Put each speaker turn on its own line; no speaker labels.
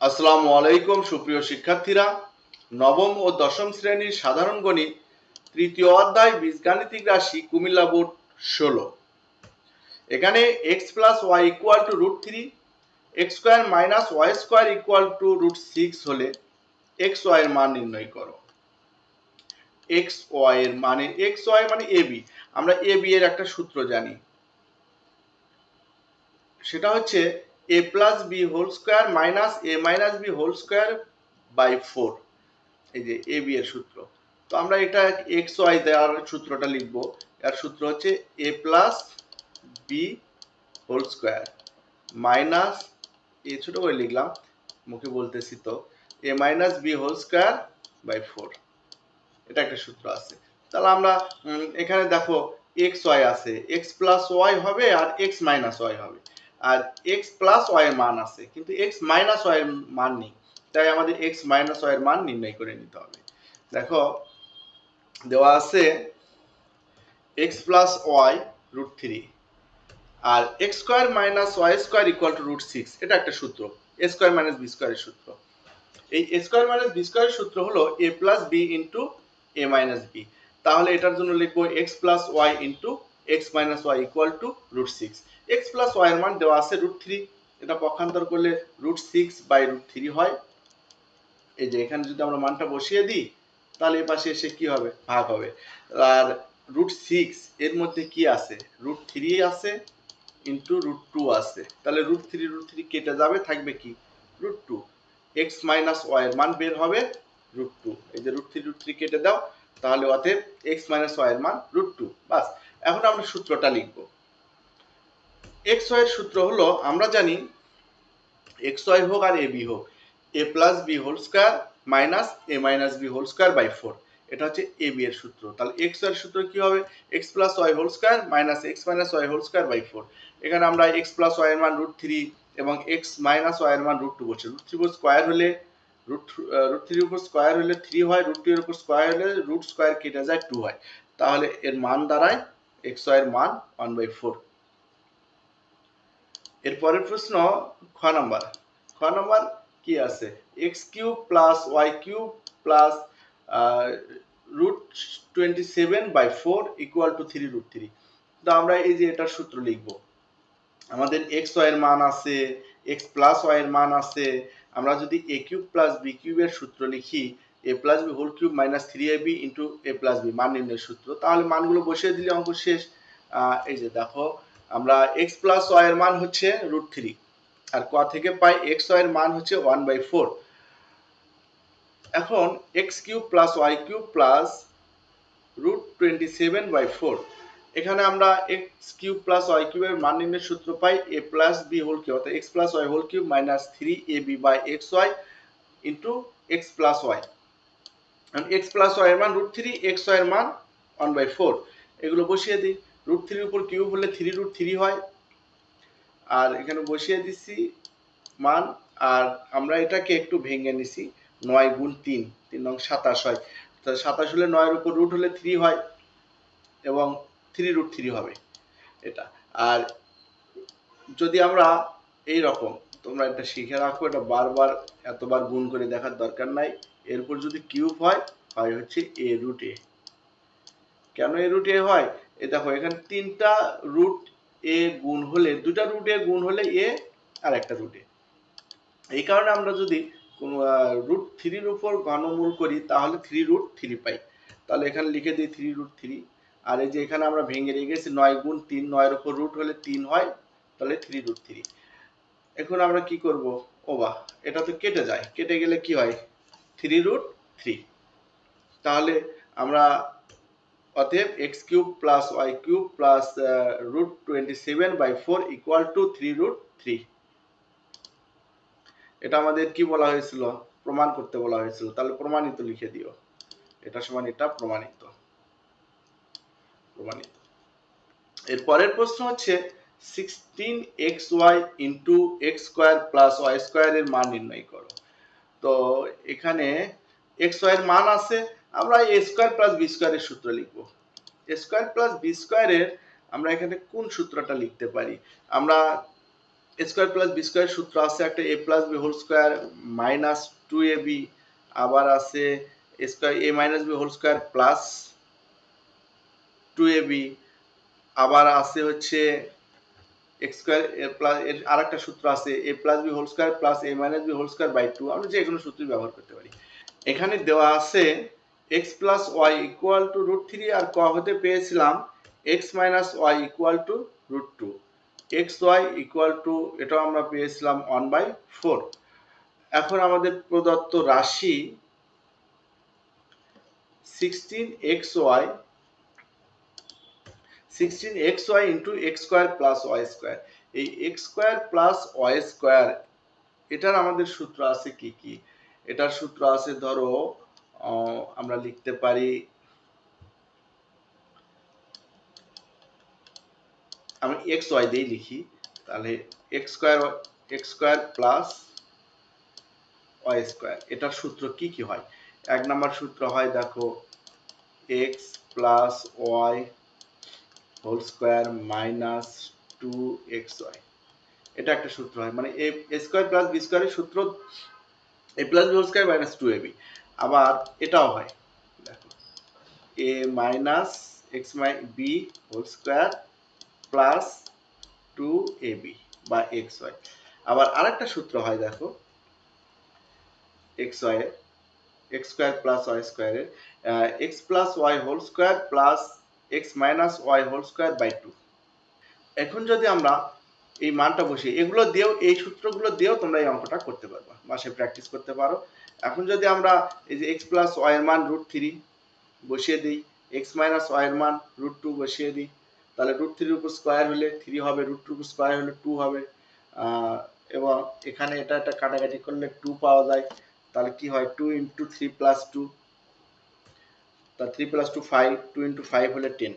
আসসালামু আলাইকুম সুপ্রিয় শিক্ষার্থীরা, নবম ও দশম শ্রেণীর সাধারণ গণিত তৃতীয় অধ্যায় বীজগাণিতিক রাশি কুমিল্লা বোর্ড 16। এখানে x plus Y equal to root three, X square minus Y square equal to root six হলে এক্স ওয়াই এর মান নির্ণয় করো। এক্স ওয়াই এর মানে এক্স ওয়াই মানে এ বি, আমরা এ বি এর একটা সূত্র জানি, সেটা হচ্ছে A plus B whole square minus A minus B whole square by 4। এই যে এ বি এর সূত্র। তো আমরা এটা এক্স ওয়াই দেওয়ার সূত্রটা লিখব। এর সূত্র হচ্ছে A plus B whole square minus, A ছোট করে লিখলাম, মুখে বলতেছি তো, A minus B whole square by 4। এটা একটা সূত্র আছে। তাহলে আমরা এখানে দেখো এক্স ওয়াই আছে, এক্স প্লাস ওয়াই হবে আর এক্স মাইনাস ওয়াই হবে, আর এক্স প্লাস ওয়াই এর মান আছে কিন্তু এক্স মাইনাস ওয়াই এর মান নেই, তাই আমাদের এক্স মাইনাস ওয়াই এর মান নির্ণয় করে নিতে হবে। দেখো দেওয়া আছে X plus Y root three আর X square minus Y square equal to root six. এটা একটা সূত্র, এ স্কোয়ার মাইনাস বি স্কোয়ারের সূত্র। এই এ স্কোয়ার মাইনাস বি স্কোয়ারের সূত্র হলো A plus B into A minus B. তাহলে এটার জন্য লিখবো X plus Y into X minus Y equal to root six. X plus Y এর মান দেওয়া আছে রুট থ্রি, এটা পক্ষান্তর করলে root six by root three হয়। এই যে এখানে যদি আমরা মানটা বসিয়ে দিই তাহলে এই পাশে এসে কি হবে, ভাগ হবে। আর রুট সিক্স এর মধ্যে কি আছে, রুট থ্রি আছে ইন্টু রুট টু আছে, তাহলে রুট থ্রি কেটে যাবে, থাকবে কি root two. X minus Y এর মান বের হবে রুট টু। এই যে রুট থ্রি কেটে দাও, তাহলে অতএব এক্স মাইনাস ওয়াই এর মান রুট টু। বাস, এখন আমরা সূত্রটা লিখব। এক্স ওয়াই এর সূত্র হলো, আমরা জানি এক্স ওয়াই হোক আর এ বি হোক, A plus B whole square minus A minus B whole square by 4। এটা হচ্ছে এ বি এর সূত্র। তাহলে এক্স ওয়াই এর সূত্র কি হবে, X plus Y whole square minus X minus Y whole square by 4। এখানে আমরা এক্স প্লাস ওয়াই এর মান রুট থ্রি এবং এক্স মাইনাস ওয়াই এর মান রুট টু বসে, রুট থ্রি উপর স্কোয়ার হলে রুট থ্রির উপর স্কোয়ার হলে থ্রি হয়, রুট টু এর উপর স্কোয়ার হলে রুট স্কোয়ার কেটে যায় টু হয়। তাহলে এর মান দাঁড়ায় এক্স ওয়াই এর মান 1/4। এরপরের প্রশ্ন খ নাম্বার। খ নাম্বার কি আছে, X cube plus Y cube plus root 27/4 equal to 3 root 3। তো আমরা এই যে এটার সূত্র লিখব। আমাদের এক্স ওয়াই এর মান আছে, এক্স প্লাস ওয়াই এর মান আছে। আমরা যদি এ কিউব প্লাস বি কিউবের সূত্র লিখি, A plus B whole cube minus three A B into A plus B মান নির্ণয়ের সূত্র, তাহলে মানগুলো বসিয়ে দিলে অঙ্ক শেষ। এই যে দেখো, আমরা এক্স প্লাস ওয়াই এর মান হচ্ছে রুট থ্রি আর ক থেকে পাই এক্স ওয়াই এর মান হচ্ছে 1/4। এখন X cube plus Y cube plus root 27/4, এখানে আমরা এক্স কিউব প্লাস ওয়াই কিউবের মান নির্ণয়ের সূত্র পাই A plus B whole cube অর্থাৎ X plus Y whole cube minus three A B by X Y into X plus Y. X plus Y এর মান রুট থ্রি, এক্স ওয়াই এর মান 1/4। এগুলো বসিয়ে দিই, রুট থ্রির উপর কিউব হলে থ্রি রুট থ্রি হয়, আর এখানে বসিয়ে দিচ্ছি মান। আর আমরা এটাকে একটু ভেঙে নিছি, 9 গুণ 3, 3 নং 27 হয়। তাহলে 27 হলে 9 এর উপর রুট হলে 3 হয় এবং 3 রুট 3 হবে এটা। আর যদি আমরা এই রকম, তোমরা এটা শিখে রাখো, এটা বারবার এতবার গুণ করে দেখার দরকার নাই। এরপর যদি কিউব হয়, হয় হচ্ছে এ রুট এ। কেন এ রুট এ হয়, এ দেখো এখানে তিনটা রুট এ গুণ হলে, দুটা রুট এ গুণ হলে এ আর একটা রুট এ। এই কারণে আমরা যদি কোনো রুট থ্রির উপর ঘনমূল করি তাহলে থ্রি রুট থ্রি পাই। তাহলে এখানে লিখে দিই থ্রি রুট থ্রি। আর এই যে এখানে আমরা ভেঙে রেখেছি 9 গুণ 3, 9 এর উপর রুট হলে 3 হয়, তাহলে থ্রি রুট থ্রি। এখন আমরা কি করব, ও বাহ, এটা তো কেটে যায়, কেটে গেলে কি হয় থ্রি রুট থ্রি। তাহলে আমরা অতএব X cube plus Y cube plus root 27/4 equal to three root three. এটা আমাদের কি বলা হয়েছিল, প্রমাণ করতে বলা হয়েছিল, তাহলে প্রমাণিত লিখে দিও, এটা সমান এটা প্রমাণিত। প্রমাণিত। এর পরের প্রশ্ন হচ্ছে 16xy into X square plus Y square এর মান নির্ণয় করো। তো এখানে এক্স ওয়াই এর মান আছে, আমরা এ স্কোয়ার প্লাস বি স্কোয়ারের সূত্র লিখব। স্কোয়ার প্লাস বি স্কোয়ারের আমরা এখানে কোন সূত্রটা লিখতে পারি, আমরা A square plus B square সূত্র আছে একটা A plus B whole square minus 2ab, আবার আছে A square A minus B whole square plus 2ab, আবার আছে হচ্ছে এক্স স্কোয়ার প্লাস এর আরেকটা সূত্র আছে A plus B whole square plus A minus B whole square by 2। আমরা যে কোনো সূত্রই ব্যবহার করতে পারি। এখানে দেওয়া আছে x plus Y equal to root three, আর ক হতে পেয়েছিলাম x minus Y equal to root two, X Y equal to এটাও আমরা পেয়েছিলাম 1/4। এখন আমাদের প্রদত্ত রাশি 16xy into X square plus Y square. এই X square plus Y square এটার আমাদের সূত্র আছে কি কি? এটার সূত্র আছে ধরো আমরা লিখতে পারি, আমি এক্স ওয়াই দিয়ে লিখি, তাহলে X square plus Y square এটার সূত্র কি কি হয়? এক নম্বর সূত্র হয় দেখো X plus Y whole square minus 2xy, এটা একটা সূত্র হয়, মানে এ স্কোয়ার প্লাস বি স্কোয়ারের সূত্র A plus B whole square minus 2ab। আবার এটাও হয় দেখো A minus X B whole square plus 2ab বা xy। আবার আরেকটা সূত্র হয় দেখো xy এর এক্স স্কোয়ার প্লাস ওয়াই স্কোয়ারের X plus Y whole square plus X minus Y whole square by 2। এখন যদি আমরা এই মানটা বসিয়ে এগুলো দিয়েও এই সূত্রগুলো দিয়েও তোমরা এই অঙ্কটা করতে পারবা, বাসায় প্র্যাকটিস করতে পারো। এখন যদি আমরা এই যে এক্স প্লাস ওয়াই এর মান রুট থ্রি বসিয়ে দিই, এক্স মাইনাস ওয়াই এর মান রুট টু বসিয়ে দিই, তাহলে রুট থ্রির উপর স্কোয়ার হলে 3 হবে, রুট টুর উপর স্কোয়ার হলে 2 হবে, এবং এখানে এটা একটা কাটাকাটি করলে 2 পাওয়া যায়, তাহলে কি হয় 2 ইন্টু 3 প্লাস 2, তা 3 প্লাস 2 5, 2 ইন্টু 5 হলে 10।